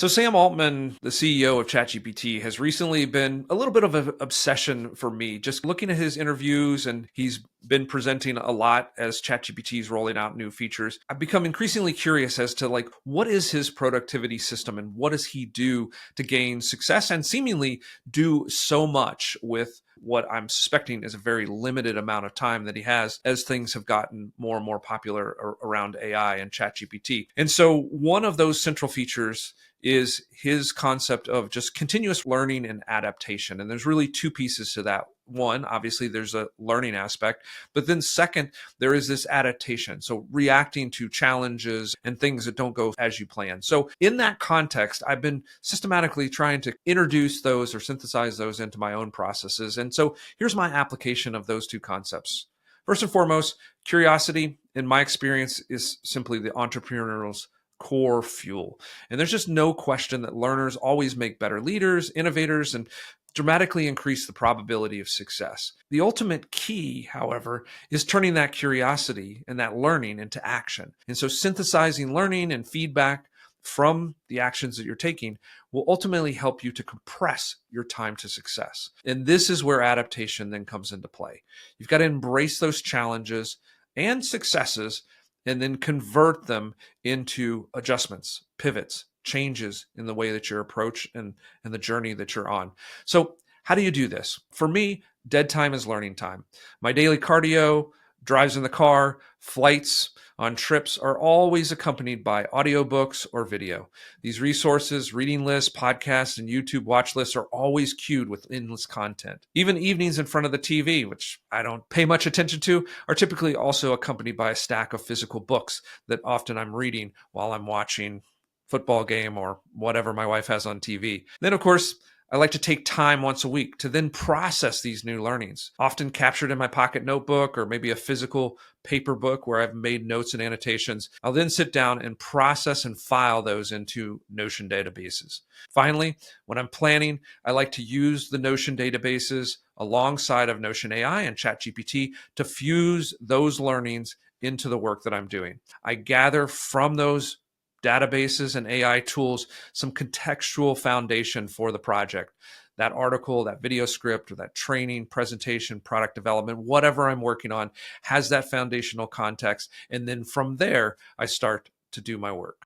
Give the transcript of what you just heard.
So Sam Altman, the CEO of ChatGPT, has recently been a little bit of an obsession for me. Just looking at his interviews, and he's been presenting a lot as ChatGPT is rolling out new features. I've become increasingly curious as to what is his productivity system and what does he do to gain success and seemingly do so much with what I'm suspecting is a very limited amount of time that he has as things have gotten more and more popular around AI and ChatGPT. And so one of those central features is his concept of just continuous learning and adaptation. And there's really two pieces to that. One, obviously, there's a learning aspect, but then second, there is this adaptation. So reacting to challenges and things that don't go as you plan. So in that context, I've been systematically trying to introduce those or synthesize those into my own processes. And so here's my application of those two concepts. First and foremost, curiosity, in my experience, is simply the entrepreneurial's core fuel. And there's just no question that learners always make better leaders, innovators, and dramatically increase the probability of success. The ultimate key, however, is turning that curiosity and that learning into action. And so synthesizing learning and feedback from the actions that you're taking will ultimately help you to compress your time to success. And this is where adaptation then comes into play. You've got to embrace those challenges and successes and then convert them into adjustments, pivots, changes in the way that your approach and the journey that you're on. So how do you do this? For me, dead time is learning time. My daily cardio, drives in the car, flights on trips are always accompanied by audiobooks or video. These resources, reading lists, podcasts, and YouTube watch lists are always queued with endless content. Even evenings in front of the TV, which I don't pay much attention to, are typically also accompanied by a stack of physical books that often I'm reading while I'm watching football game or whatever my wife has on TV. Then, of course, I like to take time once a week to then process these new learnings, often captured in my pocket notebook or maybe a physical paper book where I've made notes and annotations. I'll then sit down and process and file those into Notion databases. Finally, when I'm planning, I like to use the Notion databases alongside of Notion AI and ChatGPT to fuse those learnings into the work that I'm doing. I gather from those databases and AI tools some contextual foundation for the project. That article, that video script, or that training, presentation, product development, whatever I'm working on has that foundational context. And then from there, I start to do my work.